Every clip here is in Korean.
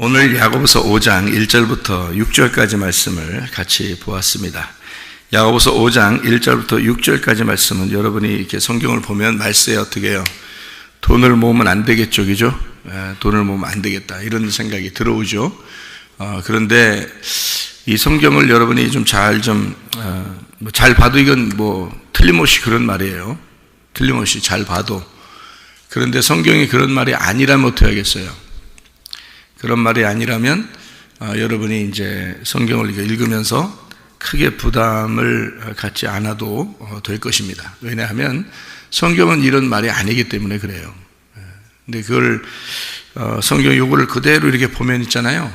오늘 야고보서 5장 1절부터 6절까지 말씀을 같이 보았습니다. 야고보서 5장 1절부터 6절까지 말씀은 여러분이 이렇게 성경을 보면 말세에 어떻게 해요? 돈을 모으면 안 되겠죠, 그죠? 돈을 모으면 안 되겠다 이런 생각이 들어오죠. 그런데 이 성경을 여러분이 좀 잘 봐도 이건 틀림없이 그런 말이에요. 틀림없이 잘 봐도. 그런데 성경이 그런 말이 아니라면 어떻게 하겠어요? 그런 말이 아니라면 여러분이 이제 성경을 읽으면서 크게 부담을 갖지 않아도 될 것입니다. 왜냐하면 성경은 이런 말이 아니기 때문에 그래요. 근데 그걸 성경 요구를 그대로 이렇게 보면 있잖아요.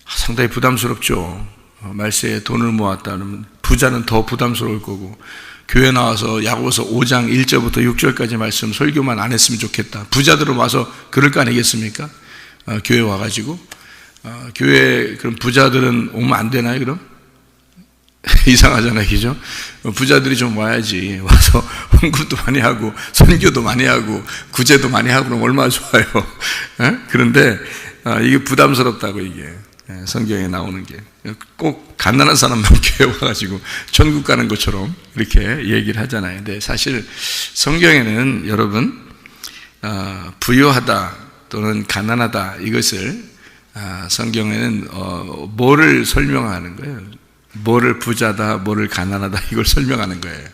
상당히 부담스럽죠. 말세에 돈을 모았다 그러면 부자는 더 부담스러울 거고, 교회 나와서 야고보서 5장 1절부터 6절까지 말씀 설교만 안 했으면 좋겠다. 부자들은 와서 그럴 거 아니겠습니까? 교회 와가지고 교회 그럼 부자들은 오면 안 되나요? 그럼 이상하잖아요, 그죠? 부자들이 좀 와야지. 와서 헌금도 많이 하고 선교도 많이 하고 구제도 많이 하고 그럼 얼마나 좋아요. 그런데 이게 부담스럽다고, 이게 성경에 나오는 게 꼭 가난한 사람만 교회 와가지고 천국 가는 것처럼 이렇게 얘기를 하잖아요. 근데 사실 성경에는 여러분 부유하다 또는 가난하다 이것을 성경에는 뭐를 설명하는 거예요? 뭐를 부자다, 뭐를 가난하다 이걸 설명하는 거예요.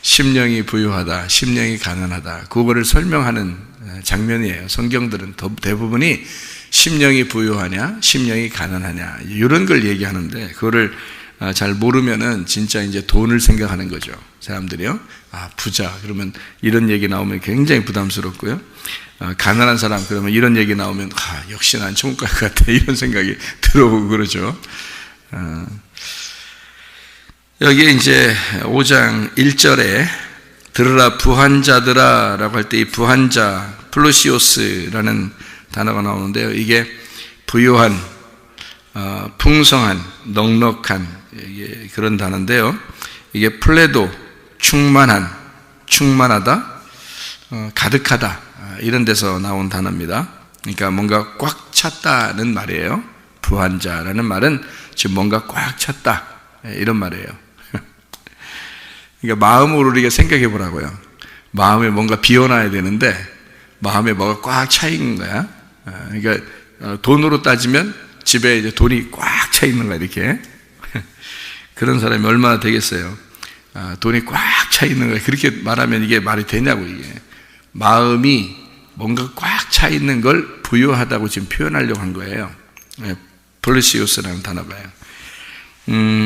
심령이 부유하다, 심령이 가난하다, 그거를 설명하는 장면이에요. 성경들은 대부분이 심령이 부유하냐, 심령이 가난하냐 이런 걸 얘기하는데, 그거를 잘 모르면은 진짜 이제 돈을 생각하는 거죠. 사람들이요. 부자 그러면 이런 얘기 나오면 굉장히 부담스럽고요. 가난한 사람 그러면 이런 얘기 나오면 역시 난 천국 갈 것 같아 이런 생각이 들어오고 그러죠. 여기에 이제 5장 1절에 들으라 부한 자들아 라고 할 때 이 부한 자 플루시오스라는 단어가 나오는데요. 이게 부유한, 풍성한, 넉넉한 그런 단어인데요. 이게 플레도, 충만한, 충만하다, 가득하다 이런 데서 나온 단어입니다. 그러니까 뭔가 꽉 찼다는 말이에요. 부한 자라는 말은 지금 뭔가 꽉 찼다 이런 말이에요. 그러니까 마음으로 우리가 생각해 보라고요. 마음에 뭔가 비워놔야 되는데 마음에 뭐가 꽉 차 있는 거야. 그러니까 돈으로 따지면 집에 이제 돈이 꽉 차 있는 거야, 이렇게. 그런 사람이 얼마나 되겠어요? 돈이 꽉 차 있는 거야. 그렇게 말하면 이게 말이 되냐고, 이게. 마음이 뭔가 꽉 차 있는 걸 부유하다고 지금 표현하려고 한 거예요. 플루시우스라는 단어가요.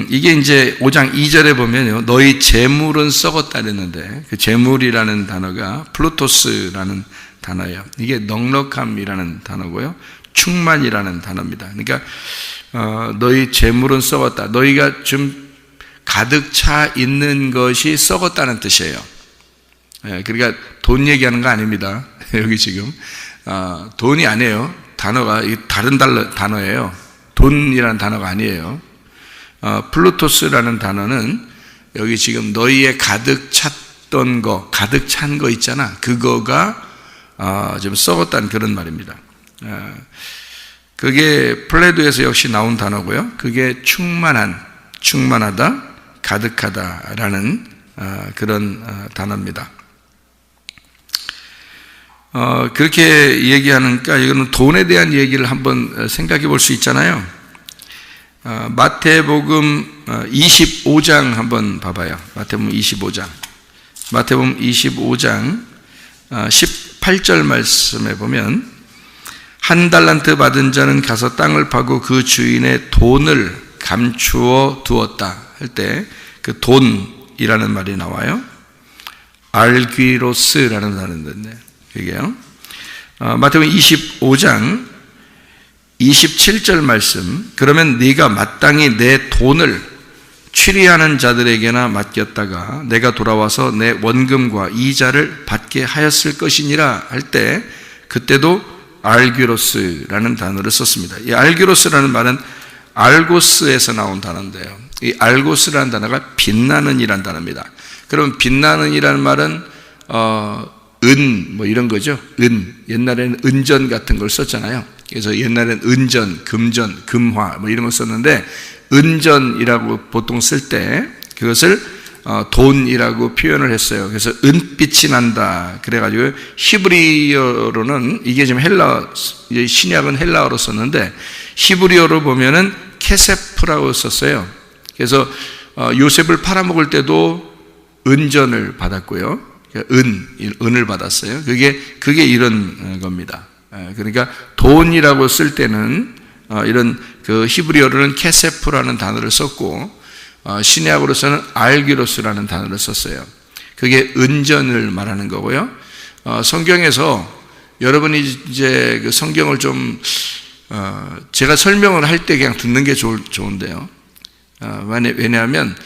이게 이제 5장 2절에 보면요, 너희 재물은 썩었다 그랬는데, 그 재물이라는 단어가 플루토스라는 단어예요. 이게 넉넉함이라는 단어고요, 충만이라는 단어입니다. 그러니까 너희 재물은 썩었다. 너희가 좀 가득 차 있는 것이 썩었다는 뜻이에요. 그러니까 돈 얘기하는 거 아닙니다. 여기 지금 돈이 아니에요. 단어가 다른 단어예요. 돈이라는 단어가 아니에요. 플루토스라는 단어는 여기 지금 너희의 가득 찼던 거, 가득 찬 거 있잖아. 그거가 좀 썩었다는 그런 말입니다. 그게 플레도에서 역시 나온 단어고요. 그게 충만하다, 가득하다라는 그런 단어입니다. 그렇게 얘기하니까 이거는 돈에 대한 얘기를 한번 생각해 볼 수 있잖아요. 마태복음 25장 한번 봐봐요. 마태복음 25장 18절 말씀에 보면, 한 달란트 받은 자는 가서 땅을 파고 그 주인의 돈을 감추어 두었다 할 때 그 돈이라는 말이 나와요. 알귀로스라는 단어인데 이게요. 마태복음 25장 27절 말씀, 그러면 네가 마땅히 내 돈을 취리하는 자들에게나 맡겼다가 내가 돌아와서 내 원금과 이자를 받게 하였을 것이니라 할 때, 그때도 알귀로스라는 단어를 썼습니다. 이 알귀로스라는 말은 알고스에서 나온 단어인데요, 이 알고스라는 단어가 빛나는 이란 단어입니다. 그럼 빛나는 이라는 말은 이런 거죠. 옛날에는 은전 같은 걸 썼잖아요. 그래서 옛날엔 은전, 금전, 금화 뭐 이런 거 썼는데 은전이라고 보통 쓸 때 그것을 돈이라고 표현을 했어요. 그래서 은빛이 난다. 그래가지고 히브리어로는 이게 지금 신약은 헬라어로 썼는데 히브리어로 보면은 케세프라고 썼어요. 그래서 요셉을 팔아먹을 때도 은전을 받았고요. 은을 받았어요. 그게 이런 겁니다. 그러니까 돈이라고 쓸 때는 이런 그 히브리어로는 케세프라는 단어를 썼고 신약으로서는 알기로스라는 단어를 썼어요. 그게 은전을 말하는 거고요. 성경에서 여러분이 이제 그 성경을 좀 제가 설명을 할 때 그냥 듣는 게 좋은데요. 왜냐하면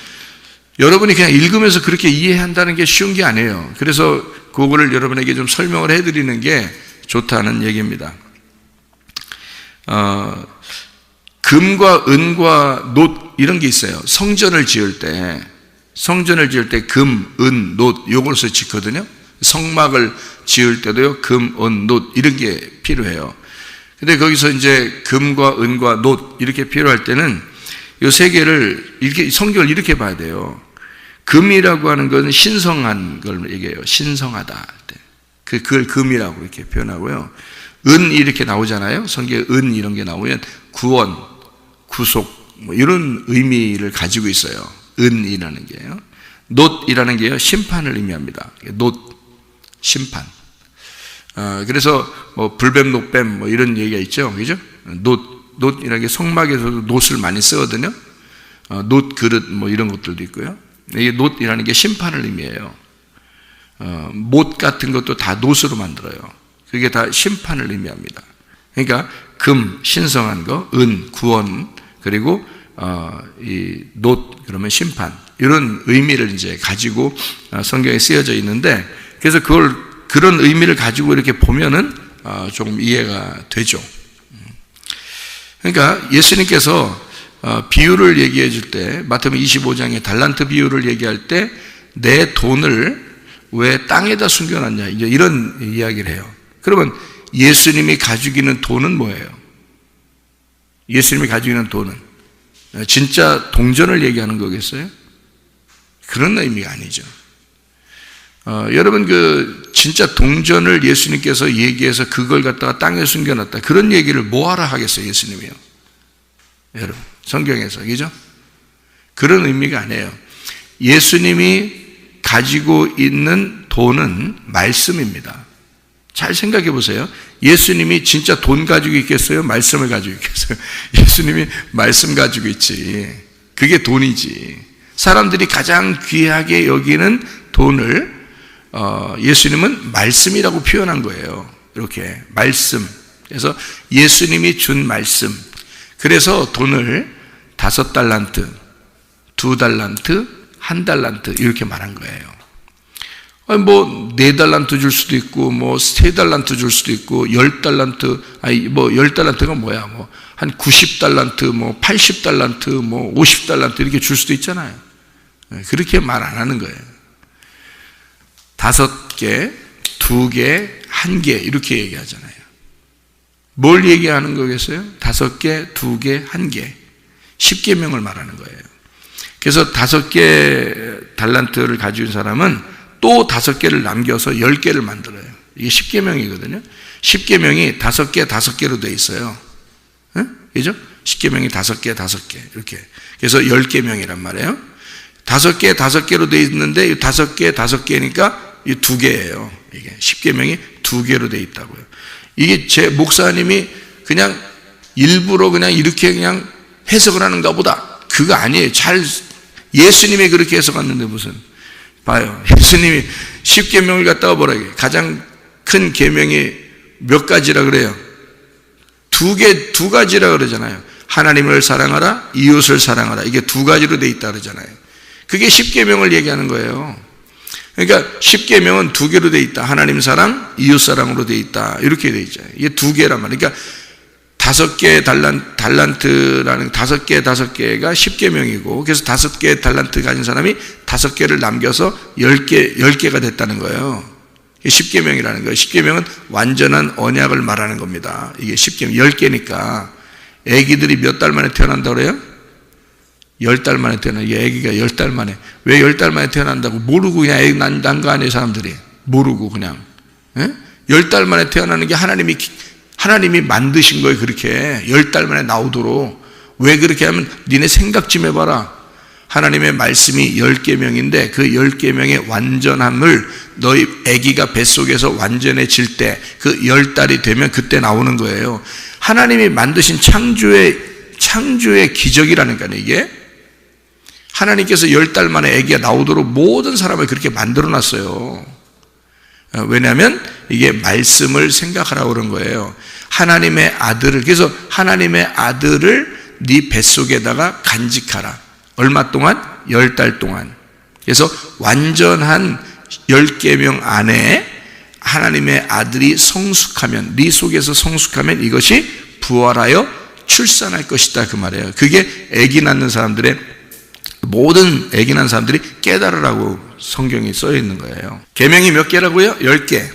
여러분이 그냥 읽으면서 그렇게 이해한다는 게 쉬운 게 아니에요. 그래서 그거를 여러분에게 좀 설명을 해드리는 게 좋다는 얘기입니다. 금과 은과 놋 이런 게 있어요. 성전을 지을 때 금, 은, 놋 요걸로 짓거든요. 성막을 지을 때도요. 금, 은, 놋 이런 게 필요해요. 근데 거기서 이제 금과 은과 놋 이렇게 필요할 때는 이 세 개를 이렇게 성경을 이렇게 봐야 돼요. 금이라고 하는 것은 신성한 걸 얘기해요. 신성하다. 그걸 금이라고 이렇게 표현하고요. 은 이렇게 나오잖아요. 성경에 은 이런 게 나오면 구원, 구속 뭐 이런 의미를 가지고 있어요. 은이라는 게요. 놋이라는 게요. 심판을 의미합니다. 놋, 심판. 그래서 뭐 불뱀, 녹뱀 뭐 이런 얘기가 있죠. 그죠? 놋이라는 게 성막에서도 놋을 많이 쓰거든요. 놋 그릇 뭐 이런 것들도 있고요. 이게 놋이라는 게 심판을 의미해요. 못 같은 것도 다 놋으로 만들어요. 그게 다 심판을 의미합니다. 그러니까 금, 신성한 거, 은, 구원, 그리고 이 놋 그러면 심판 이런 의미를 이제 가지고 성경에 쓰여져 있는데 그래서 그런 의미를 가지고 이렇게 보면은 조금 이해가 되죠. 그러니까 예수님께서 비유를 얘기해 줄 때 마태복음 25장에 달란트 비유를 얘기할 때 내 돈을 왜 땅에다 숨겨놨냐 이제 이런 이야기를 해요. 그러면 예수님이 가지고 있는 돈은 뭐예요? 예수님이 가지고 있는 돈은 진짜 동전을 얘기하는 거겠어요? 그런 의미가 아니죠. 여러분 진짜 동전을 예수님께서 얘기해서 그걸 갖다가 땅에 숨겨놨다 그런 얘기를 뭐하러 하겠어요 예수님이요? 여러분 성경에서 그죠? 그런 의미가 아니에요. 예수님이 가지고 있는 돈은 말씀입니다. 잘 생각해 보세요. 예수님이 진짜 돈 가지고 있겠어요? 말씀을 가지고 있겠어요? 예수님이 말씀 가지고 있지. 그게 돈이지. 사람들이 가장 귀하게 여기는 돈을 예수님은 말씀이라고 표현한 거예요. 이렇게 말씀. 그래서 예수님이 준 말씀. 그래서 돈을 5달란트, 2달란트, 1달란트 이렇게 말한 거예요. 뭐 4달란트 줄 수도 있고 뭐 3달란트 줄 수도 있고 10달란트 뭐 10달란트가 뭐야 뭐 한 90달란트 뭐 80달란트 뭐 50달란트 이렇게 줄 수도 있잖아요. 그렇게 말 안 하는 거예요. 5개, 2개, 1개 이렇게 얘기하잖아요. 뭘 얘기하는 거겠어요? 5개, 2개, 1개 10계명을 말하는 거예요. 그래서 5개 달란트를 가지고 있는 사람은 또 5개를 남겨서 10개를 만들어요. 이게 10계명이거든요. 10계명이 5개, 5개로 되어 있어요. 그죠? 10계명이 5개, 5개 이렇게. 그래서 10계명이란 말이에요. 5개, 5개로 되어 있는데 이 5개, 5개니까 이 2개예요. 이게 10계명이 2개로 되어 있다고요. 이게 제 목사님이 그냥 일부러 그냥 이렇게 그냥 해석을 하는가 보다. 그거 아니에요. 예수님이 그렇게 해석했는데 무슨. 봐요. 예수님이 10계명을 갖다가 뭐라 해요? 가장 큰 계명이 몇 가지라 그래요? 두 가지라 그러잖아요. 하나님을 사랑하라, 이웃을 사랑하라. 이게 2가지로 돼 있다 그러잖아요. 그게 10계명을 얘기하는 거예요. 그러니까 10계명은 2개로 돼 있다. 하나님 사랑, 이웃 사랑으로 돼 있다. 이렇게 돼 있잖아요. 이게 2개란 말이에요. 그러니까 5개 달란트라는 5개가 10계명이고 그래서 5개 달란트 가진 사람이 5개를 남겨서 10개가 됐다는 거예요. 십계명이라는 거예요. 십계명은 완전한 언약을 말하는 겁니다. 이게 십계명 10개니까 애기들이 몇 달 만에 태어난다고 그래요? 10달 만에 태어나. 이게 애기가 10달 만에. 왜 10달 만에 태어난다고 모르고 그냥 애기 난 거 아니에요, 사람들이. 모르고 그냥. 10달 만에 태어나는 게 하나님이 만드신 거예요, 그렇게. 10달 만에 나오도록. 왜 그렇게 하면 니네 생각 좀 해봐라. 하나님의 말씀이 10계명인데 그 10계명의 완전함을 너희 아기가 뱃속에서 완전해질 때 그 10달이 되면 그때 나오는 거예요. 하나님이 만드신 창조의 기적이라니까요, 이게. 하나님께서 10달 만에 아기가 나오도록 모든 사람을 그렇게 만들어 놨어요. 왜냐하면 이게 말씀을 생각하라고 그런 거예요. 하나님의 아들을, 그래서 하나님의 아들을 네 뱃속에다가 간직하라. 얼마 동안? 10달 동안. 그래서 완전한 10계명 안에 하나님의 아들이 성숙하면, 네 속에서 성숙하면 이것이 부활하여 출산할 것이다, 그 말이에요. 그게 아기 낳는 사람들의, 모든 아기 낳는 사람들이 깨달으라고 성경에 써 있는 거예요. 계명이 몇 개라고요? 10개.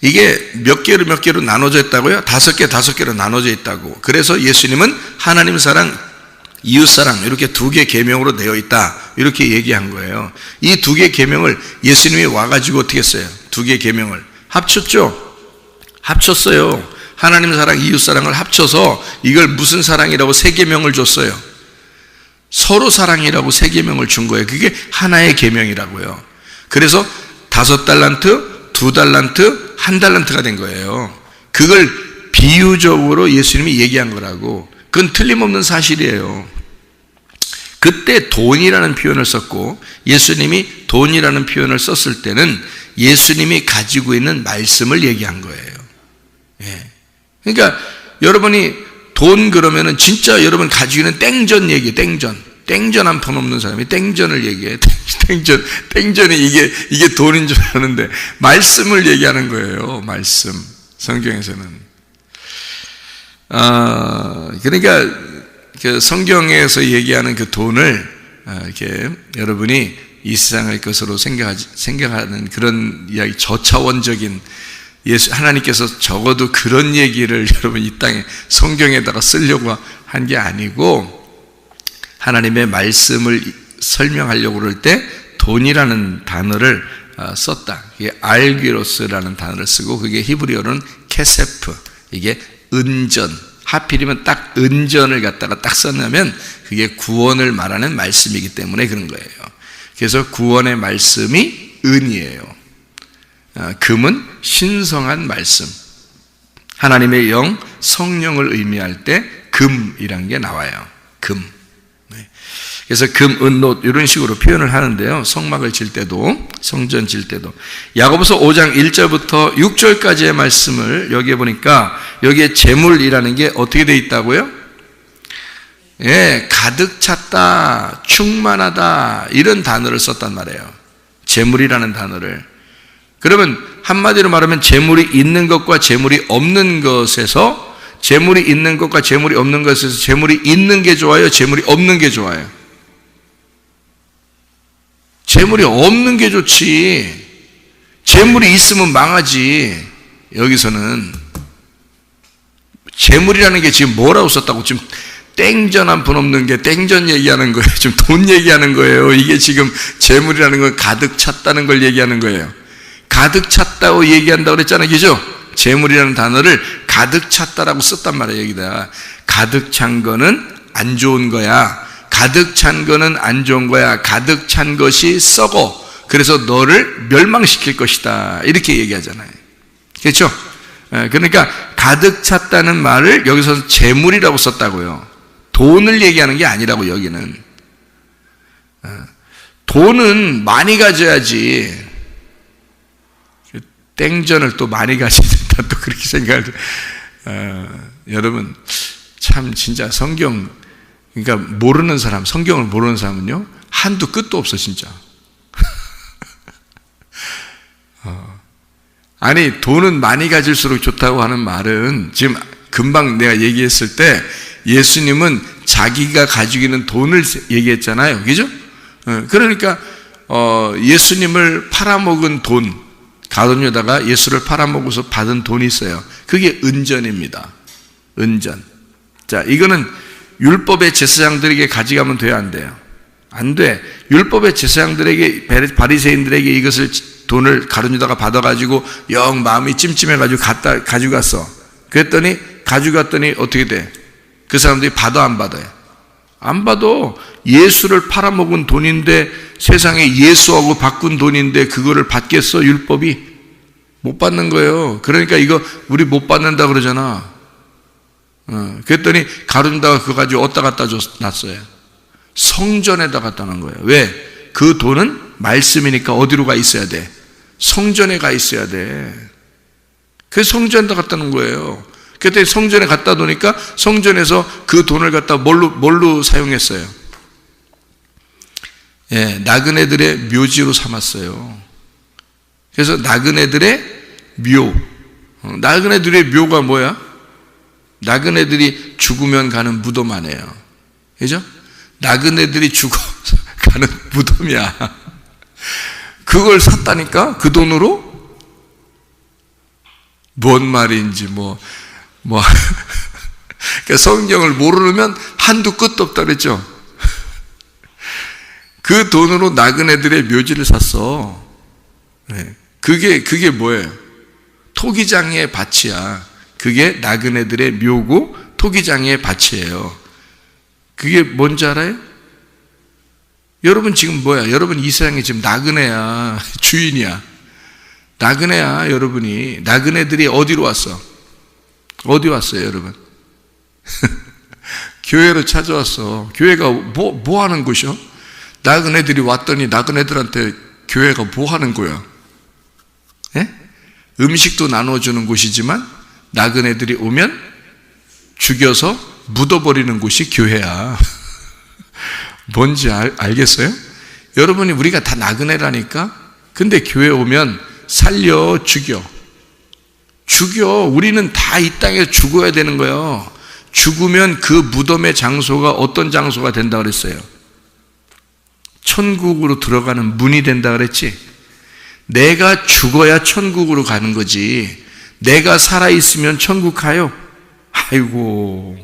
이게 몇 개로 나눠져 있다고요? 5개로 나눠져 있다고. 그래서 예수님은 하나님 사랑, 이웃 사랑 이렇게 2개 계명으로 되어 있다, 이렇게 얘기한 거예요. 이 2개 계명을 예수님이 와가지고 어떻게 했어요? 2개 계명을 합쳤죠? 합쳤어요. 하나님 사랑, 이웃 사랑을 합쳐서 이걸 무슨 사랑이라고 3계명을 줬어요. 서로 사랑이라고 3계명을 준 거예요. 그게 하나의 계명이라고요. 그래서 5달란트, 2달란트, 1달란트가 된 거예요. 그걸 비유적으로 예수님이 얘기한 거라고. 그건 틀림없는 사실이에요. 그때 돈이라는 표현을 썼고, 예수님이 돈이라는 표현을 썼을 때는 예수님이 가지고 있는 말씀을 얘기한 거예요. 예. 그러니까 여러분이 돈 그러면은 진짜 여러분 가지고 있는 땡전 얘기, 땡전 한 푼 없는 사람이 땡전을 얘기해. 땡전이 이게 돈인 줄 아는데 말씀을 얘기하는 거예요. 말씀. 성경에서는. 그러니까 그 성경에서 얘기하는 그 돈을 이렇게 여러분이 이 세상의 것으로 생각하는 그런 이야기, 저차원적인, 하나님께서 적어도 그런 얘기를 여러분 이 땅에 성경에다가 쓰려고 한 게 아니고, 하나님의 말씀을 설명하려고 그럴 때 돈이라는 단어를 썼다. 이게 알기로스라는 단어를 쓰고, 그게 히브리어로는 케세프, 이게 은전, 하필이면 딱 은전을 갖다가 딱 썼냐면 그게 구원을 말하는 말씀이기 때문에 그런 거예요. 그래서 구원의 말씀이 은이에요. 금은 신성한 말씀, 하나님의 영, 성령을 의미할 때 금이라는 게 나와요. 금. 그래서 금, 은, 놋 이런 식으로 표현을 하는데요. 성막을 질 때도, 성전 질 때도. 야고보서 5장 1절부터 6절까지의 말씀을 여기에 보니까 여기에 재물이라는 게 어떻게 되어 있다고요? 예, 가득 찼다, 충만하다, 이런 단어를 썼단 말이에요. 재물이라는 단어를. 그러면 한마디로 말하면 재물이 있는 것과 재물이 없는 것에서, 재물이 있는 것과 재물이 없는 것에서 재물이 있는 게 좋아요, 재물이 없는 게 좋아요? 재물이 없는 게 좋지. 재물이 있으면 망하지. 여기서는 재물이라는 게 지금 뭐라고 썼다고? 지금 땡전 한 푼 없는 게 땡전 얘기하는 거예요. 지금 돈 얘기하는 거예요. 이게 지금 재물이라는 건 가득 찼다는 걸 얘기하는 거예요. 가득 찼다고 얘기한다고 그랬잖아요, 그죠? 재물이라는 단어를 가득 찼다라고 썼단 말이에요. 여기다 가득 찬 거는 안 좋은 거야, 가득 찬 거는 안 좋은 거야, 가득 찬 것이 썩어, 그래서 너를 멸망시킬 것이다, 이렇게 얘기하잖아요. 그렇죠? 그러니까 가득 찼다는 말을 여기서 재물이라고 썼다고요. 돈을 얘기하는 게 아니라고. 여기는 돈은 많이 가져야지. 땡전을 또 많이 가져야 된다, 또 그렇게 생각을. 여러분 참 진짜 성경, 그러니까 모르는 사람, 성경을 모르는 사람은요 한도 끝도 없어 진짜. 아니 돈은 많이 가질수록 좋다고 하는 말은, 지금 금방 내가 얘기했을 때 예수님은 자기가 가지고 있는 돈을 얘기했잖아요, 그죠? 그러니까 예수님을 팔아먹은 돈, 가룟 유다가 예수를 팔아먹어서 받은 돈이 있어요. 그게 은전입니다. 은전. 자, 이거는 율법의 제사장들에게 가져가면 돼요, 안 돼요? 안 돼. 율법의 제사장들에게, 바리새인들에게 이것을 돈을 가룟 유다가 받아가지고 영 마음이 찜찜해가지고 가져갔어. 그랬더니 가져갔더니 어떻게 돼? 그 사람들이 받아 안 받아요? 안 받아. 예수를 팔아먹은 돈인데, 세상에 예수하고 바꾼 돈인데 그거를 받겠어? 율법이? 못 받는 거예요. 그러니까 이거 우리 못 받는다 그러잖아. 그랬더니 가룟 유다가 그거 가지고 어디다 갖다 놨어요? 성전에다 갖다 놓은 거예요. 왜? 그 돈은 말씀이니까 어디로 가 있어야 돼? 성전에 가 있어야 돼. 그래서 성전에다 갖다 놓은 거예요. 그때 성전에 갖다 놓으니까 성전에서 그 돈을 갖다 뭘로 사용했어요? 예, 나그네들의 묘지로 삼았어요. 그래서 나그네들의 묘. 나그네들의 묘가 뭐야? 나그네들이 죽으면 가는 무덤 아니에요. 그죠? 나그네들이 죽어 가는 무덤이야. 그걸 샀다니까? 그 돈으로? 뭔 말인지 그러니까 성경을 모르면 한두 끝도 없다 그랬죠? 그 돈으로 나그네들의 묘지를 샀어. 네. 그게 뭐예요? 토기장의 밭이야. 그게 나그네들의 묘고 토기장의 밭이에요. 그게 뭔지 알아요? 여러분 지금 뭐야? 여러분 이 세상에 지금 나그네야. 주인이야. 나그네야, 여러분이. 나그네들이 어디로 왔어? 어디 왔어요, 여러분? 교회로 찾아왔어. 교회가 뭐 하는 곳이요? 나그네들이 왔더니 나그네들한테 교회가 뭐 하는 거야? 예? 음식도 나눠주는 곳이지만 나그네들이 오면 죽여서 묻어버리는 곳이 교회야. 뭔지 알겠어요? 여러분이 우리가 다 나그네라니까? 근데 교회 오면 살려, 죽여. 우리는 다 이 땅에서 죽어야 되는 거예요. 죽으면 그 무덤의 장소가 어떤 장소가 된다 그랬어요? 천국으로 들어가는 문이 된다 그랬지? 내가 죽어야 천국으로 가는 거지. 내가 살아있으면 천국 가요? 아이고.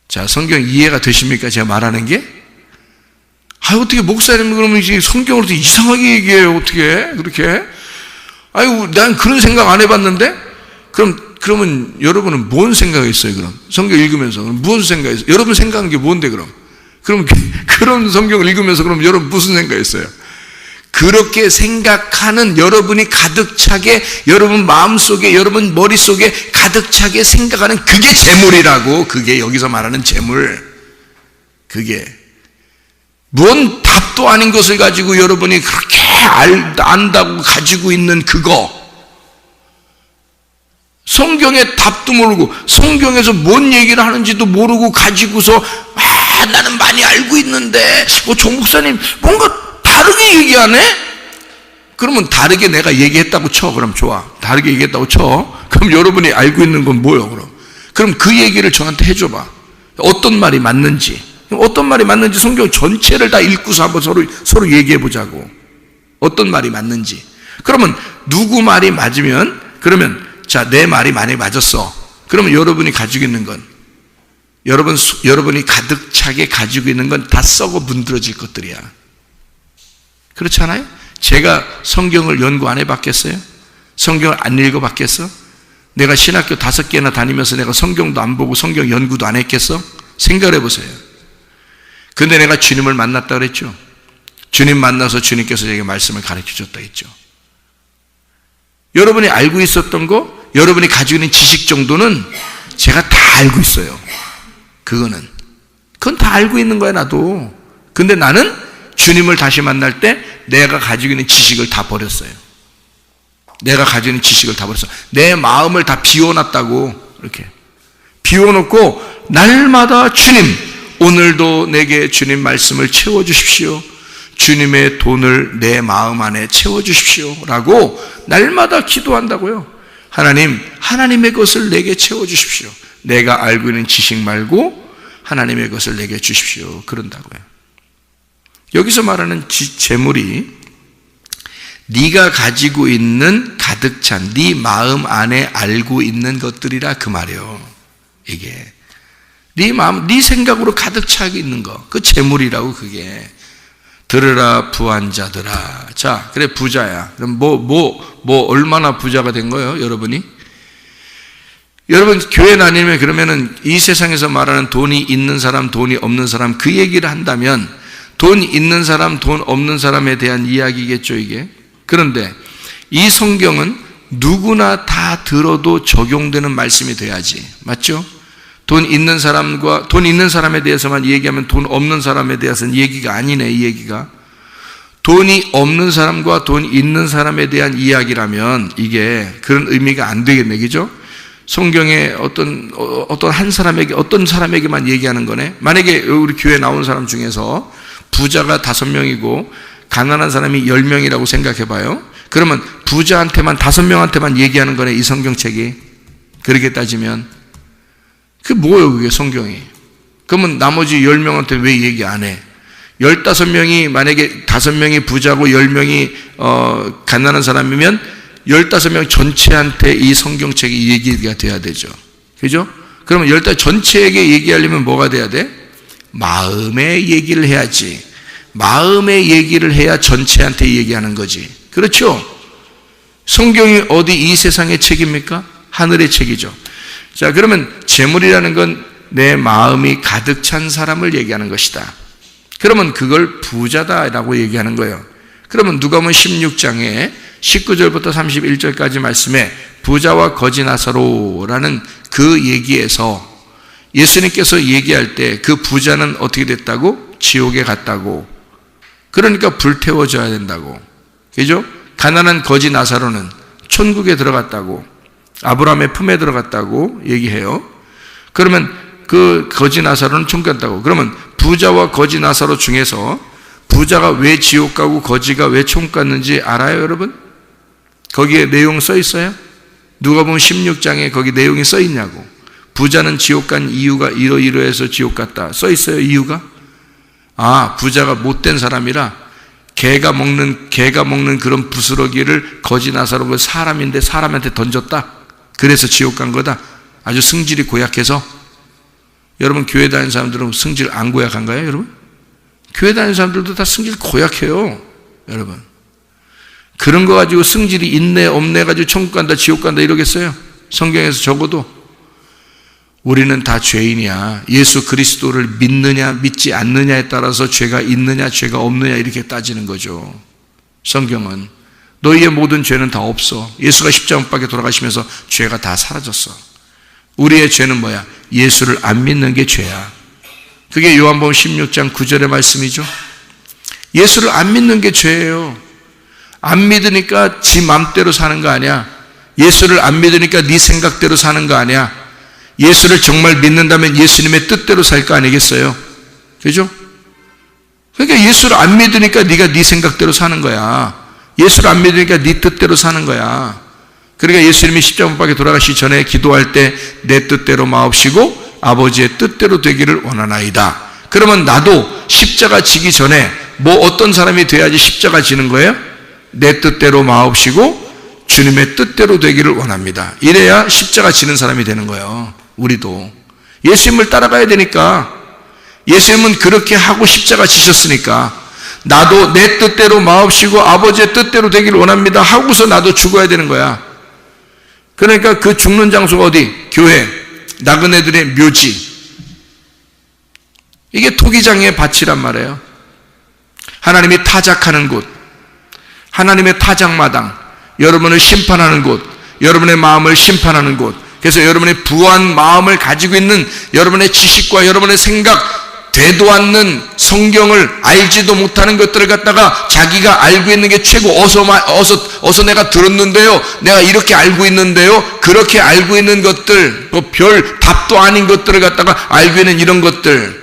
자, 성경 이해가 되십니까? 제가 말하는 게? 어떻게 목사님은 그러면 이제 성경을 또 이상하게 얘기해요? 어떻게? 그렇게? 아이고, 난 그런 생각 안 해봤는데? 그러면 여러분은 뭔 생각했어요, 그럼? 성경 읽으면서. 무슨 생각했어요? 여러분 생각한 게 뭔데, 그럼? 그럼 그런 성경을 읽으면서 그럼 여러분 무슨 생각했어요? 그렇게 생각하는 여러분이 가득 차게, 여러분 마음속에, 여러분 머릿속에 가득 차게 생각하는 그게 재물이라고. 그게 여기서 말하는 재물. 그게 뭔 답도 아닌 것을 가지고 여러분이 그렇게 안다고 가지고 있는 그거. 성경의 답도 모르고 성경에서 뭔 얘기를 하는지도 모르고 가지고서 나는 많이 알고 있는데 조 목사님 뭔가 다르게 얘기하네? 그러면 다르게 내가 얘기했다고 쳐. 그럼 좋아. 다르게 얘기했다고 쳐. 그럼 여러분이 알고 있는 건 뭐예요? 그럼 그 얘기를 저한테 해줘봐. 어떤 말이 맞는지. 어떤 말이 맞는지 성경 전체를 다 읽고서 한번 서로 얘기해 보자고. 어떤 말이 맞는지. 그러면 누구 말이 맞으면, 그러면 자, 내 말이 많이 맞았어. 그러면 여러분이 가지고 있는 건, 여러분이 가득 차게 가지고 있는 건 다 썩어 문드러질 것들이야. 그렇지 않아요? 제가 성경을 연구 안 해봤겠어요? 성경을 안 읽어봤겠어? 내가 신학교 5개나 다니면서 내가 성경도 안 보고 성경 연구도 안 했겠어? 생각을 해보세요. 근데 내가 주님을 만났다 그랬죠? 주님 만나서 주님께서 제게 말씀을 가르쳐 줬다 했죠. 여러분이 알고 있었던 거, 여러분이 가지고 있는 지식 정도는 제가 다 알고 있어요. 그건 다 알고 있는 거야, 나도. 근데 나는 주님을 다시 만날 때 내가 가지고 있는 지식을 다 버렸어요. 내가 가지고 있는 지식을 다 버렸어. 내 마음을 다 비워놨다고. 이렇게 비워놓고 날마다 주님, 오늘도 내게 주님 말씀을 채워주십시오. 주님의 돈을 내 마음 안에 채워주십시오 라고 날마다 기도한다고요. 하나님, 하나님의 것을 내게 채워주십시오. 내가 알고 있는 지식 말고 하나님의 것을 내게 주십시오. 그런다고요. 여기서 말하는 재물이 네가 가지고 있는 가득 찬 네 마음 안에 알고 있는 것들이라 그 말이에요. 이게 네 마음, 네 생각으로 가득 차 있는 거, 그 재물이라고. 그게 들으라 부한 자들아. 자, 그래 부자야. 그럼 얼마나 부자가 된 거예요, 여러분이? 여러분 교회 다니면 그러면은 이 세상에서 말하는 돈이 있는 사람, 돈이 없는 사람 그 얘기를 한다면 돈 있는 사람, 돈 없는 사람에 대한 이야기겠죠, 이게. 그런데 이 성경은 누구나 다 들어도 적용되는 말씀이 돼야지. 맞죠? 돈 있는 사람과 돈 있는 사람에 대해서만 얘기하면 돈 없는 사람에 대해서는 얘기가 아니네, 이 얘기가. 돈이 없는 사람과 돈 있는 사람에 대한 이야기라면 이게 그런 의미가 안 되겠네, 그죠? 성경에 어떤 한 사람에게, 어떤 사람에게만 얘기하는 거네. 만약에 우리 교회 나온 사람 중에서 부자가 5명이고 가난한 사람이 10명이라고 생각해 봐요. 그러면 부자한테만 5명한테만 얘기하는 거네, 이 성경책이. 그렇게 따지면 그게 뭐예요, 그게 성경이? 그러면 나머지 10명한테 왜 얘기 안 해? 15명이, 만약에 5명이 부자고 10명이 가난한 사람이면 15명 전체한테 이 성경책이 얘기가 돼야 되죠. 그죠? 그러면 15 전체에게 얘기하려면 뭐가 돼야 돼? 마음의 얘기를 해야지. 마음의 얘기를 해야 전체한테 얘기하는 거지. 그렇죠? 성경이 어디 이 세상의 책입니까? 하늘의 책이죠. 자, 그러면 재물이라는 건 내 마음이 가득 찬 사람을 얘기하는 것이다. 그러면 그걸 부자다라고 얘기하는 거예요. 그러면 누가복음 16장에 19절부터 31절까지 말씀에 부자와 거지 나사로라는 그 얘기에서 예수님께서 얘기할 때 그 부자는 어떻게 됐다고? 지옥에 갔다고. 그러니까 불태워져야 된다고. 그죠? 가난한 거지 나사로는 천국에 들어갔다고, 아브라함의 품에 들어갔다고 얘기해요. 그러면 그 거지 나사로는 천국 갔다고. 그러면 부자와 거지 나사로 중에서 부자가 왜 지옥 가고 거지가 왜 천국 갔는지 알아요, 여러분? 거기에 내용 써 있어요? 누가복음 16장에 거기 내용이 써 있냐고. 부자는 지옥 간 이유가 이러이러해서 지옥 갔다 써 있어요, 이유가? 아, 부자가 못된 사람이라 개가 먹는 그런 부스러기를 거지 나사로가 사람인데 사람한테 던졌다. 그래서 지옥 간 거다. 아주 승질이 고약해서. 여러분 교회 다니는 사람들은 승질 안 고약한가요, 여러분? 교회 다니는 사람들도 다 승질 고약해요, 여러분. 그런 거 가지고 승질이 있네 없네 가지고 천국 간다 지옥 간다 이러겠어요? 성경에서 적어도. 우리는 다 죄인이야. 예수 그리스도를 믿느냐 믿지 않느냐에 따라서 죄가 있느냐 죄가 없느냐 이렇게 따지는 거죠. 성경은 너희의 모든 죄는 다 없어. 예수가 십자가 못 박혀 돌아가시면서 죄가 다 사라졌어. 우리의 죄는 뭐야? 예수를 안 믿는 게 죄야. 그게 요한복음 16장 9절의 말씀이죠. 예수를 안 믿는 게 죄예요. 안 믿으니까 지 맘대로 사는 거 아니야. 예수를 안 믿으니까 네 생각대로 사는 거 아니야. 예수를 정말 믿는다면 예수님의 뜻대로 살 거 아니겠어요? 그죠? 그러니까 예수를 안 믿으니까 네가 네 생각대로 사는 거야. 예수를 안 믿으니까 네 뜻대로 사는 거야. 그러니까 예수님이 십자가 못 박혀 돌아가시기 전에 기도할 때 내 뜻대로 마옵시고 아버지의 뜻대로 되기를 원하나이다. 그러면 나도 십자가 지기 전에 뭐 어떤 사람이 돼야지 십자가 지는 거예요? 내 뜻대로 마옵시고 주님의 뜻대로 되기를 원합니다. 이래야 십자가 지는 사람이 되는 거예요. 우리도 예수님을 따라가야 되니까. 예수님은 그렇게 하고 십자가 지셨으니까 나도 내 뜻대로 마옵시고 아버지의 뜻대로 되기를 원합니다 하고서 나도 죽어야 되는 거야. 그러니까 그 죽는 장소가 어디? 교회, 나그네들의 묘지. 이게 토기장의 밭이란 말이에요. 하나님이 타작하는 곳, 하나님의 타작마당, 여러분을 심판하는 곳, 여러분의 마음을 심판하는 곳. 그래서 여러분의 부한 마음을 가지고 있는 여러분의 지식과 여러분의 생각, 되도 않는 성경을 알지도 못하는 것들을 갖다가 자기가 알고 있는 게 최고, 어서 내가 들었는데요, 내가 이렇게 알고 있는데요, 그렇게 알고 있는 것들, 별 답도 아닌 것들을 갖다가 알고 있는 이런 것들,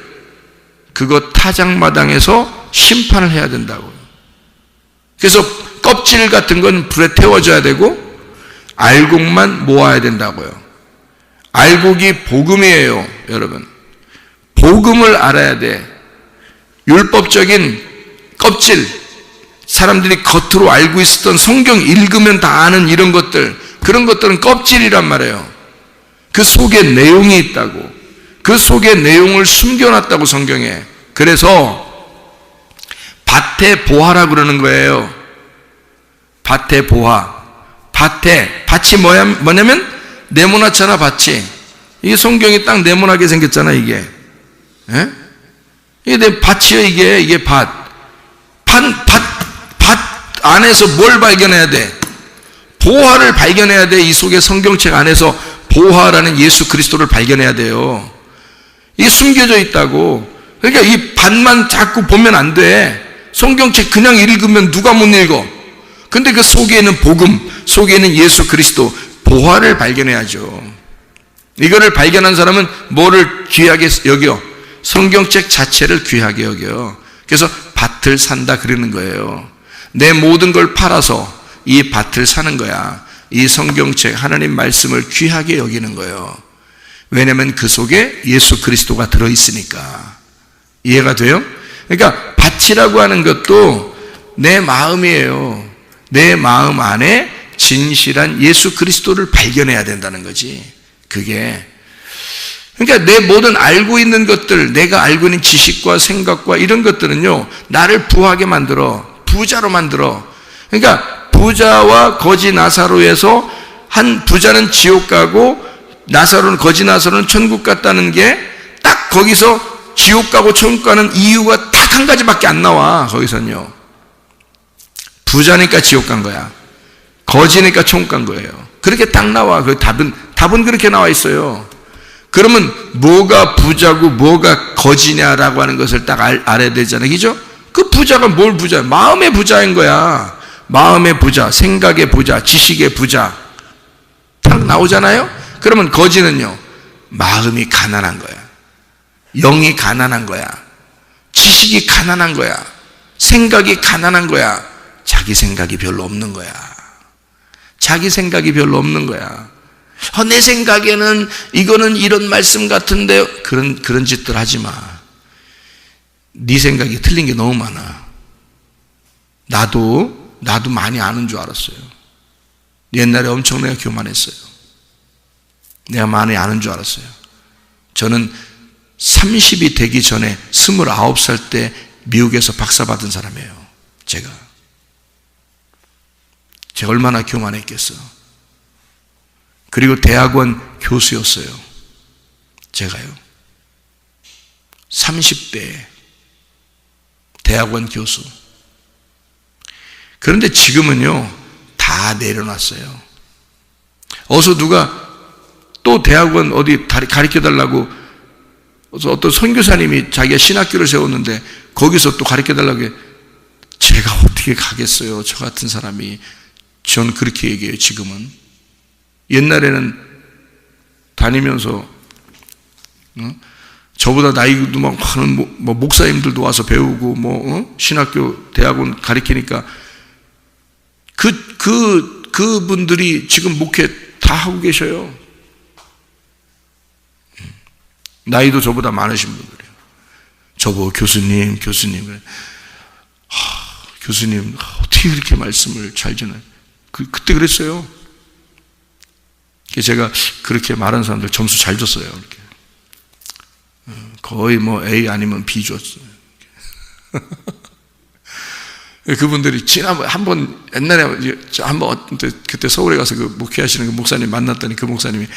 그거 타작마당에서 심판을 해야 된다고요. 그래서 껍질 같은 건 불에 태워져야 되고 알곡만 모아야 된다고요. 알곡이 복음이에요, 여러분. 복음을 알아야 돼. 율법적인 껍질, 사람들이 겉으로 알고 있었던 성경 읽으면 다 아는 이런 것들, 그런 것들은 껍질이란 말이에요. 그 속에 내용이 있다고. 그 속에 내용을 숨겨놨다고 성경에. 그래서 밭의 보화라고 그러는 거예요. 밭의 보화. 밭이 뭐냐면 네모나잖아, 밭이. 이게 성경이 딱 네모나게 생겼잖아, 이게. 예? 이게 내 밭이요, 이게 밭. 밭 안에서 뭘 발견해야 돼? 보화를 발견해야 돼. 이 속에 성경책 안에서 보화라는 예수 그리스도를 발견해야 돼요. 이게 숨겨져 있다고. 그러니까 이 밭만 자꾸 보면 안 돼. 성경책 그냥 읽으면 누가 못 읽어? 근데 그 속에는 복음, 속에는 예수 그리스도, 보화를 발견해야죠. 이거를 발견한 사람은 뭐를 귀하게 여겨? 성경책 자체를 귀하게 여겨. 그래서 밭을 산다 그러는 거예요. 내 모든 걸 팔아서 이 밭을 사는 거야. 이 성경책 하나님 말씀을 귀하게 여기는 거예요. 왜냐하면 그 속에 예수 그리스도가 들어있으니까. 이해가 돼요? 그러니까 밭이라고 하는 것도 내 마음이에요. 내 마음 안에 진실한 예수 그리스도를 발견해야 된다는 거지. 그게. 그러니까 내 모든 알고 있는 것들, 내가 알고 있는 지식과 생각과 이런 것들은요, 나를 부하게 만들어. 부자로 만들어. 그러니까 부자와 거지 나사로에서 한 부자는 지옥 가고 거지 나사로는 천국 갔다는 게 딱 거기서 지옥 가고 천국 가는 이유가 딱 한 가지밖에 안 나와. 거기서는요. 부자니까 지옥 간 거야. 거지니까 천국 간 거예요. 그렇게 딱 나와. 그 답은 그렇게 나와 있어요. 그러면 뭐가 부자고 뭐가 거지냐라고 하는 것을 딱 알아야 되잖아요. 그죠? 그 부자가 뭘 부자야? 마음의 부자인 거야. 마음의 부자, 생각의 부자, 지식의 부자. 딱 나오잖아요? 그러면 거지는요, 마음이 가난한 거야. 영이 가난한 거야. 지식이 가난한 거야. 생각이 가난한 거야. 자기 생각이 별로 없는 거야. 자기 생각이 별로 없는 거야. 내 생각에는 이거는 이런 말씀 같은데, 그런 짓들 하지 마. 네 생각이 틀린 게 너무 많아. 나도 많이 아는 줄 알았어요. 옛날에 엄청 내가 교만했어요. 내가 많이 아는 줄 알았어요. 저는 30이 되기 전에 29살 때 미국에서 박사 받은 사람이에요. 제가 얼마나 교만했겠어. 그리고 대학원 교수였어요. 제가요. 30대에 대학원 교수. 그런데 지금은요, 다 내려놨어요. 어서 누가 또 대학원 어디 가르쳐 달라고, 어떤 선교사님이 자기가 신학교를 세웠는데 거기서 또 가르쳐 달라고 해. 제가 어떻게 가겠어요? 저 같은 사람이. 전 그렇게 얘기해요. 지금은. 옛날에는 다니면서 저보다 나이도 막 많은 목사님들도 와서 배우고 신학교 대학원 가르치니까 그분들이 지금 목회 다 하고 계셔요. 나이도 저보다 많으신 분들이에요. 저보고 교수님 교수님 어떻게 그렇게 말씀을 잘 전해요? 그때 그랬어요. 제가 그렇게 말하는 사람들 점수 잘 줬어요. 이렇게. 거의 A 아니면 B 줬어요. 그분들이 한번 옛날에 한번 그때 서울에 가서 그 목회하시는 그 목사님 만났더니 그 목사님이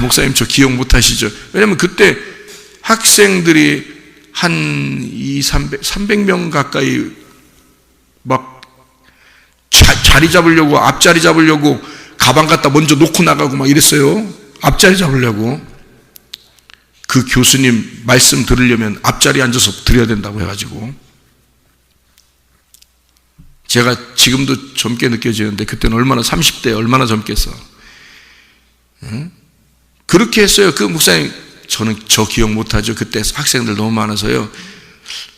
목사님 저 기억 못 하시죠? 왜냐면 그때 학생들이 한 300명 가까이 막 자리 잡으려고, 앞자리 잡으려고 가방 갖다 먼저 놓고 나가고 막 이랬어요. 앞자리 잡으려고. 그 교수님 말씀 들으려면 앞자리에 앉아서 들어야 된다고 해가지고. 제가 지금도 젊게 느껴지는데 그때는 얼마나 30대 얼마나 젊겠어. 응? 그렇게 했어요. 그 목사님. 저는 저 기억 못하죠. 그때 학생들 너무 많아서요.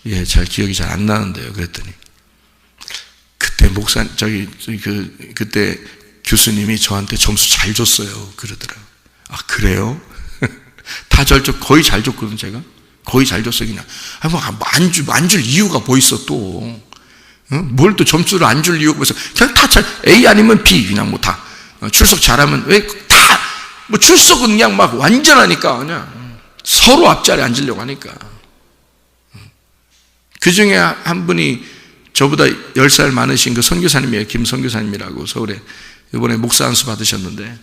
예, 잘 기억이 잘 안 나는데요. 그랬더니 그때 그때 교수님이 저한테 점수 잘 줬어요. 그러더라고요. 그래요? 다 거의 잘 줬거든, 제가. 거의 잘 줬어요, 그냥. 안 줄 이유가 뭐 있어, 또. 뭘 또 점수를 안 줄 이유가 없어. 그냥 다 잘, A 아니면 B, 그냥 뭐 다. 출석 잘하면, 왜 다, 뭐 출석은 그냥 막 완전하니까, 그냥 서로 앞자리에 앉으려고 하니까. 그 중에 한 분이 저보다 10살 많으신 그 선교사님이에요. 김 선교사님이라고 서울에 이번에 목사 안수 받으셨는데,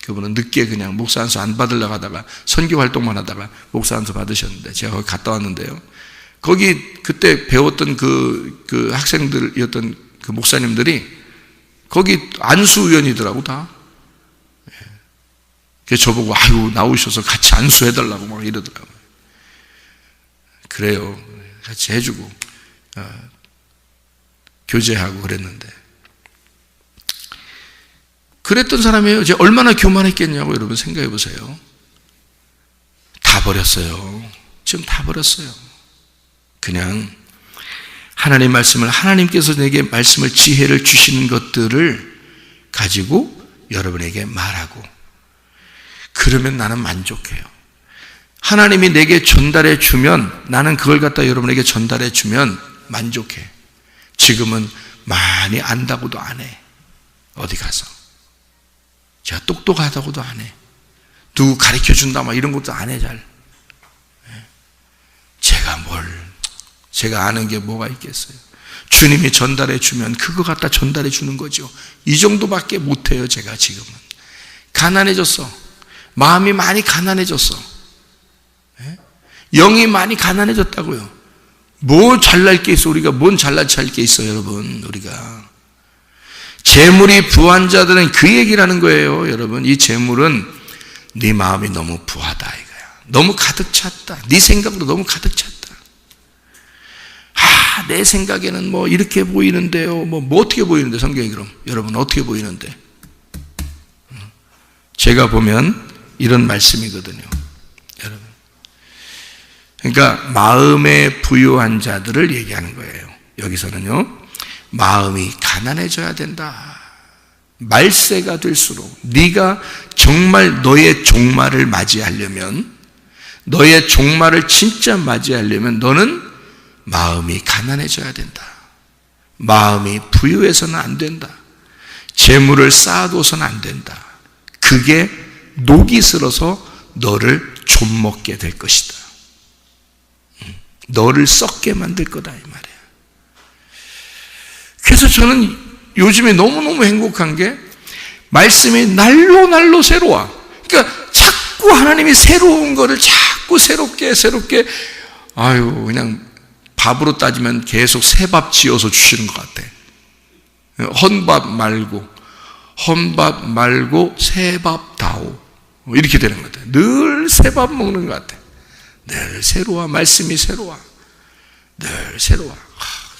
그분은 늦게 그냥 목사 안수 안 받으려고 하다가 선교 활동만 하다가 목사 안수 받으셨는데, 제가 거기 갔다 왔는데요. 거기 그때 배웠던 그 학생들이었던 그 목사님들이 거기 안수위원이더라고, 다. 그래서 저보고, 아유, 나오셔서 같이 안수해달라고 막 이러더라고요. 그래요. 같이 해주고, 교제하고 그랬는데. 그랬던 사람이에요. 이제 얼마나 교만했겠냐고 여러분 생각해 보세요. 다 버렸어요. 지금 다 버렸어요. 그냥 하나님 말씀을, 하나님께서 내게 말씀을, 지혜를 주시는 것들을 가지고 여러분에게 말하고, 그러면 나는 만족해요. 하나님이 내게 전달해 주면, 나는 그걸 갖다 여러분에게 전달해 주면 만족해. 지금은 많이 안다고도 안 해. 어디 가서 제가 똑똑하다고도 안 해. 누구 가르쳐 준다 막 이런 것도 안 해. 잘. 제가 아는 게 뭐가 있겠어요. 주님이 전달해 주면 그거 갖다 전달해 주는 거죠. 이 정도밖에 못해요. 제가 지금은 가난해졌어. 마음이 많이 가난해졌어. 영이 많이 가난해졌다고요. 뭐 잘날 게 있어. 우리가 뭔 잘난 체 할 게 있어. 여러분, 우리가 재물이 부한 자들은 그 얘기를 하는 거예요. 여러분, 이 재물은 네 마음이 너무 부하다 이거야. 너무 가득 찼다. 네 생각으로 너무 가득 찼다. 내 생각에는 뭐 이렇게 보이는데요. 뭐 어떻게 보이는데, 성경이 그럼 여러분 어떻게 보이는데? 제가 보면 이런 말씀이거든요, 여러분. 그러니까 마음에 부유한 자들을 얘기하는 거예요. 여기서는요, 마음이 가난해져야 된다. 말세가 될수록 네가 정말 너의 종말을 맞이하려면, 너의 종말을 진짜 맞이하려면 너는 마음이 가난해져야 된다. 마음이 부유해서는 안 된다. 재물을 쌓아둬서는 안 된다. 그게 녹이 슬어서 너를 좀먹게 될 것이다. 너를 썩게 만들 거다 이 말이야. 그래서 저는 요즘에 너무너무 행복한 게 말씀이 날로 새로워. 그러니까 자꾸 하나님이 새로운 거를 자꾸 새롭게 아유, 그냥 밥으로 따지면 계속 새밥 지어서 주시는 것 같아. 헌밥 말고 새밥다오, 이렇게 되는 것 같아. 늘 새밥 먹는 것 같아. 늘 새로워. 말씀이 새로워. 늘 새로워.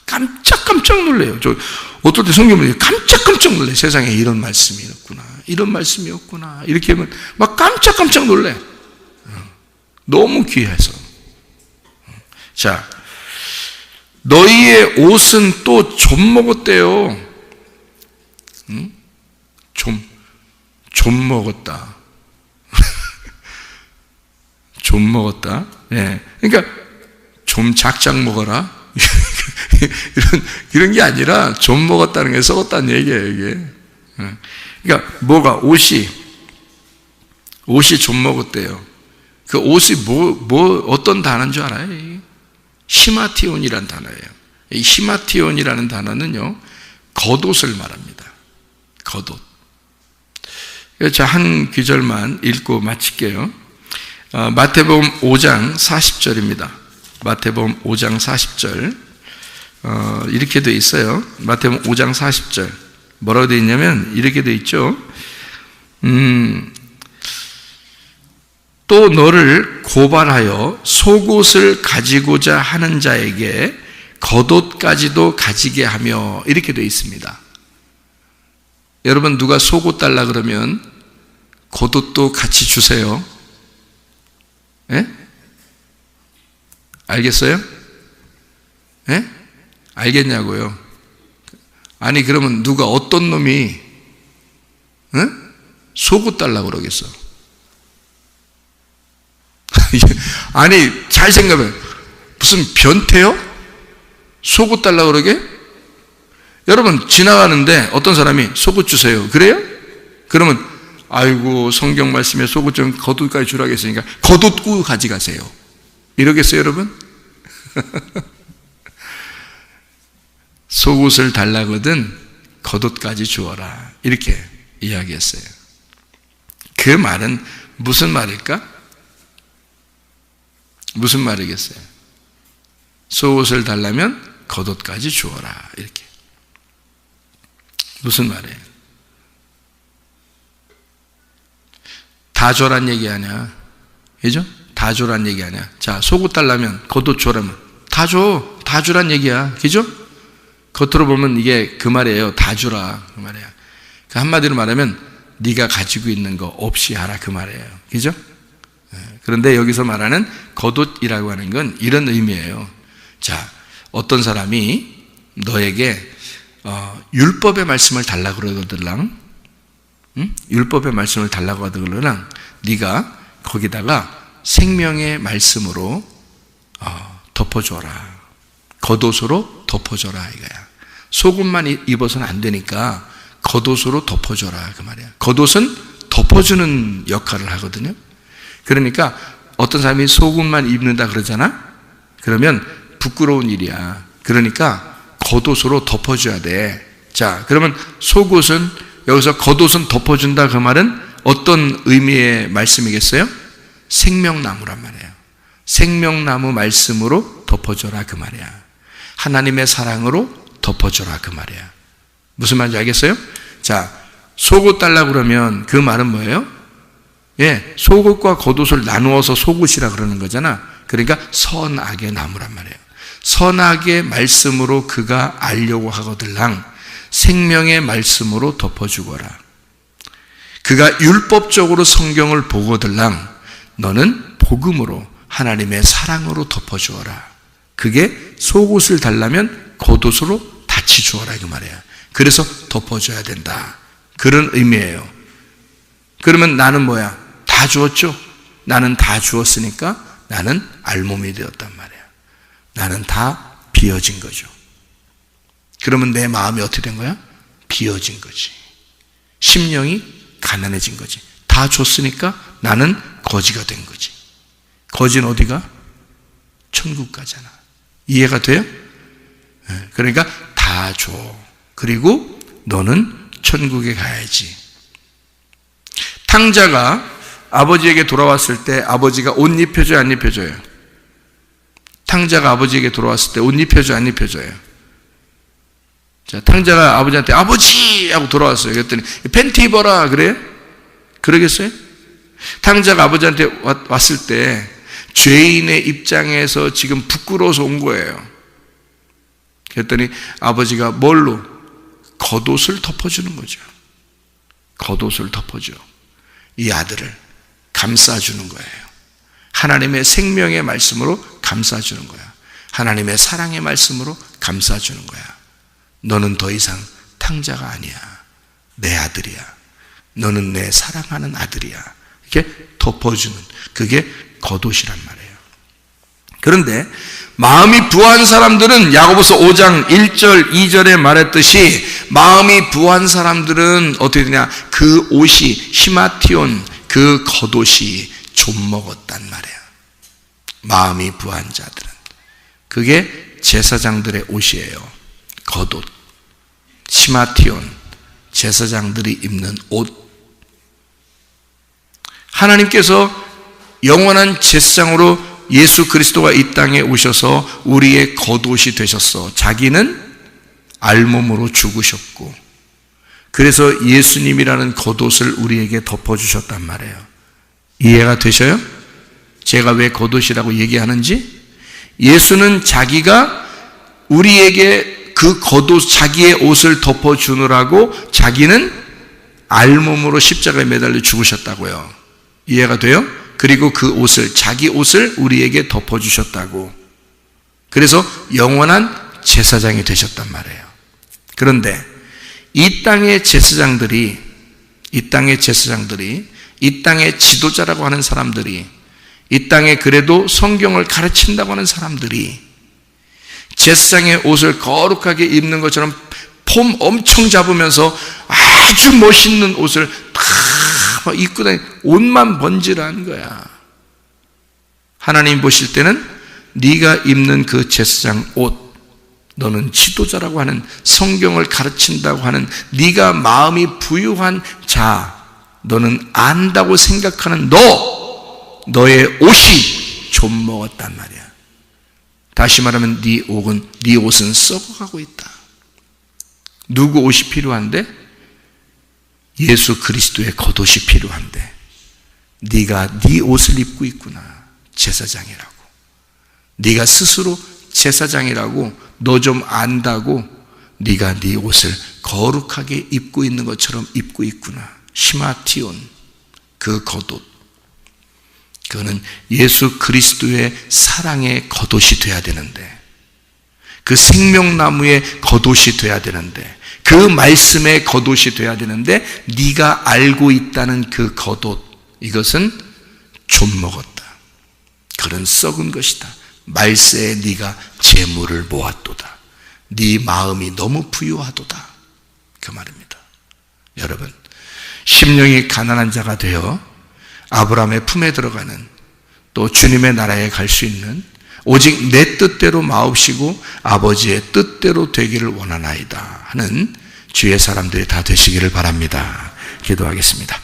깜짝 놀래요. 저 어떨 때 성경 보면 깜짝 놀래. 세상에 이런 말씀이 있구나, 이런 말씀이 없구나, 이렇게 하면 막 깜짝 놀래. 너무 귀해서. 자, 너희의 옷은 또 좀 먹었대요. 좀 먹었다. 좀 먹었다. 예. 그러니까 좀 작작 먹어라. 이런 게 아니라 좀 먹었다는 게 썩었다는 얘기예요, 이게. 그러니까 뭐가 옷이 좀 먹었대요. 그 옷이 어떤 단어인 줄 알아요? 히마티온이라는 단어예요. 이 히마티온이라는 단어는요, 겉옷을 말합니다. 겉옷. 자, 한 구절만 읽고 마칠게요. 마태복음 5장 40절입니다. 마태복음 5장 40절. 이렇게 되어 있어요. 마태복음 5장 40절. 뭐라고 되어 있냐면 이렇게 되어 있죠. 또 너를 고발하여 속옷을 가지고자 하는 자에게 겉옷까지도 가지게 하며, 이렇게 되어 있습니다. 여러분, 누가 속옷 달라 그러면 겉옷도 같이 주세요. 예? 알겠어요? 예? 알겠냐고요? 아니, 그러면 누가 어떤 놈이 속옷 달라 그러겠어? 아니, 잘 생각해. 무슨 변태요? 속옷 달라 그러게? 여러분 지나가는데 어떤 사람이 속옷 주세요. 그래요? 그러면 아이고 성경 말씀에 속옷 좀 겉옷까지 주라고 했으니까 겉옷 가져가세요. 이러겠어요 여러분? 속옷을 달라거든 겉옷까지 주어라. 이렇게 이야기했어요. 그 말은 무슨 말일까? 무슨 말이겠어요? 속옷을 달라면 겉옷까지 주어라. 이렇게. 무슨 말이에요? 다 줘란 얘기 아니야. 그죠? 다 줘란 얘기 아니야. 자, 속옷 달라면 겉옷 줘라면 다 줘. 다 주란 얘기야. 그죠? 겉으로 보면 이게 그 말이에요. 다 주라. 그 말이야. 그 한마디로 말하면 네가 가지고 있는 거 없이 하라. 그 말이에요. 그죠? 그런데 여기서 말하는 겉옷이라고 하는 건 이런 의미예요. 자, 어떤 사람이 너에게 율법의 말씀을 달라고 그러거들랑, 응? 율법의 말씀을 달라고 하더라랑 네가 거기다가 생명의 말씀으로 덮어줘라. 겉옷으로 덮어줘라 이거야. 속옷만 입어서는 안 되니까 겉옷으로 덮어줘라 그 말이야. 겉옷은 덮어주는 역할을 하거든요. 그러니까 어떤 사람이 속옷만 입는다 그러잖아. 그러면 부끄러운 일이야. 그러니까 겉옷으로 덮어줘야 돼. 자, 그러면 속옷은 여기서 겉옷은 덮어준다 그 말은 어떤 의미의 말씀이겠어요? 생명나무란 말이에요. 생명나무 말씀으로 덮어줘라 그 말이야. 하나님의 사랑으로 덮어줘라 그 말이야. 무슨 말인지 알겠어요? 자, 속옷 달라고 그러면 그 말은 뭐예요? 예, 속옷과 겉옷을 나누어서 속옷이라 그러는 거잖아. 그러니까 선악의 나무란 말이에요. 선악의 말씀으로 그가 알려고 하거들랑 생명의 말씀으로 덮어주거라. 그가 율법적으로 성경을 보거들랑 너는 복음으로 하나님의 사랑으로 덮어주어라. 그게 속옷을 달라면 겉옷으로 다치 주어라 그 말이야. 그래서 덮어줘야 된다. 그런 의미예요. 그러면 나는 뭐야? 다 주었죠? 나는 다 주었으니까 나는 알몸이 되었단 말이야. 나는 다 비어진 거죠. 그러면 내 마음이 어떻게 된 거야? 비어진 거지. 심령이 가난해진 거지. 다 줬으니까 나는 거지가 된 거지. 거지는 어디가? 천국 가잖아. 이해가 돼요? 그러니까 다 줘. 그리고 너는 천국에 가야지. 탕자가 아버지에게 돌아왔을 때 아버지가 옷 입혀줘요, 안 입혀줘요? 탕자가 아버지에게 돌아왔을 때 옷 입혀줘요, 안 입혀줘요? 자, 탕자가 아버지한테 아버지! 하고 돌아왔어요. 그랬더니 팬티 입어라. 그래? 그러겠어요? 탕자가 아버지한테 왔을 때 죄인의 입장에서 지금 부끄러워서 온 거예요. 그랬더니 아버지가 뭘로? 겉옷을 덮어주는 거죠. 겉옷을 덮어줘. 이 아들을 감싸주는 거예요. 하나님의 생명의 말씀으로 감싸주는 거야. 하나님의 사랑의 말씀으로 감싸주는 거야. 너는 더 이상 탕자가 아니야. 내 아들이야. 너는 내 사랑하는 아들이야. 이렇게 덮어주는, 그게 겉옷이란 말이에요. 그런데 마음이 부한 사람들은 야고보서 5장 1절 2절에 말했듯이 마음이 부한 사람들은 어떻게 되냐? 그 옷이 히마티온, 그 겉옷이 좀 먹었단 말이에요. 마음이 부한 자들은. 그게 제사장들의 옷이에요. 겉옷, 시마티온, 제사장들이 입는 옷. 하나님께서 영원한 제사장으로 예수 그리스도가 이 땅에 오셔서 우리의 겉옷이 되셨어. 자기는 알몸으로 죽으셨고, 그래서 예수님이라는 겉옷을 우리에게 덮어주셨단 말이에요. 이해가 되셔요? 제가 왜 겉옷이라고 얘기하는지? 예수는 자기가 우리에게 그 겉옷, 자기의 옷을 덮어주느라고 자기는 알몸으로 십자가에 매달려 죽으셨다고요. 이해가 돼요? 그리고 그 옷을, 자기 옷을 우리에게 덮어주셨다고. 그래서 영원한 제사장이 되셨단 말이에요. 그런데 이 땅의 제사장들이, 이 땅의 지도자라고 하는 사람들이, 이 땅에 그래도 성경을 가르친다고 하는 사람들이 제사장의 옷을 거룩하게 입는 것처럼 폼 엄청 잡으면서 아주 멋있는 옷을 다 입고 다니, 옷만 번지르한 거야. 하나님 보실 때는 네가 입는 그 제사장 옷, 너는 지도자라고 하는, 성경을 가르친다고 하는, 네가 마음이 부유한 자, 너는 안다고 생각하는 너의 옷이 좀 먹었단 말이야. 다시 말하면 네 옷은 썩어가고 있다. 누구 옷이 필요한데? 예수 그리스도의 겉옷이 필요한데, 네가 네 옷을 입고 있구나. 제사장이라고. 네가 스스로 제사장이라고, 너 좀 안다고 네가 네 옷을 거룩하게 입고 있는 것처럼 입고 있구나. 시마티온, 그 겉옷, 그거는 예수 그리스도의 사랑의 겉옷이 돼야 되는데, 그 생명나무의 겉옷이 돼야 되는데, 그 말씀의 겉옷이 돼야 되는데, 네가 알고 있다는 그 겉옷, 이것은 좀 먹었다. 그런 썩은 것이다. 말세에 네가 재물을 모았도다. 네 마음이 너무 부유하도다. 그 말입니다. 여러분, 심령이 가난한 자가 되어 아브라함의 품에 들어가는, 또 주님의 나라에 갈 수 있는, 오직 내 뜻대로 마옵시고 아버지의 뜻대로 되기를 원하나이다 하는 주의 사람들이 다 되시기를 바랍니다. 기도하겠습니다.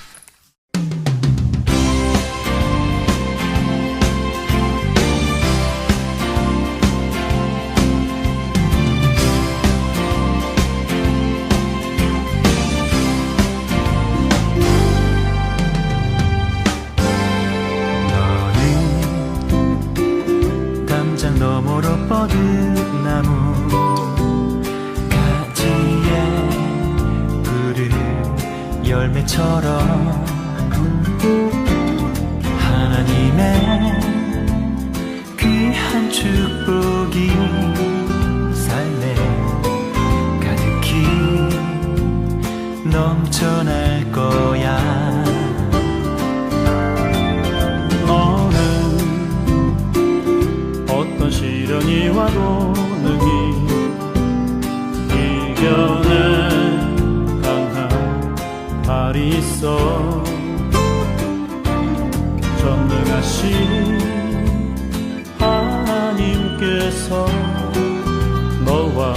너머로 뻗은 나무 가지에 푸른 열매처럼 하나님의 귀한 축복이 삶에 가득히 넘쳐날 거야. 시련이 와도 능히 이겨내 강한 발이 있어. 전능하신 하나님께서 너와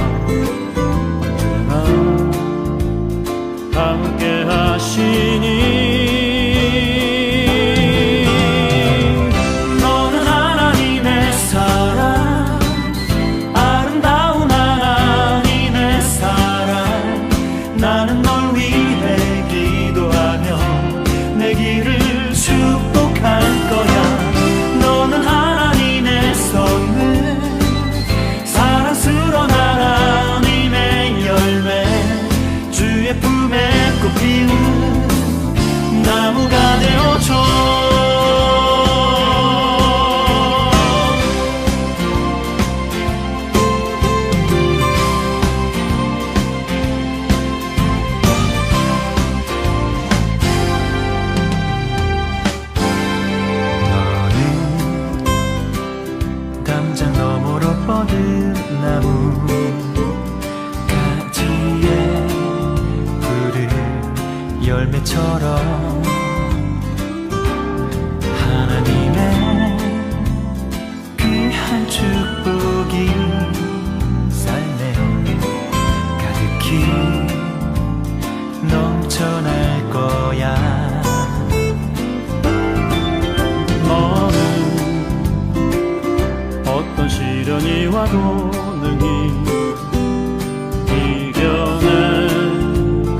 언제나 함께 하시니 나무가 되어줘. 너는 담장 너머로 뻗은 나무 가지에 푸른 열매처럼 하나님의 귀한 축복이 삶에 가득히 넘쳐날 거야. 너는 어떤 시련이 와도 능히 이겨내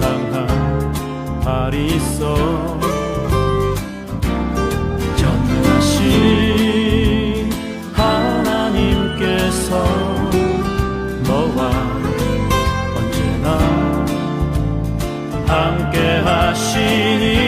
강한 발이 있어. 전능하신 하나님께서 너와 언제나 함께 하시니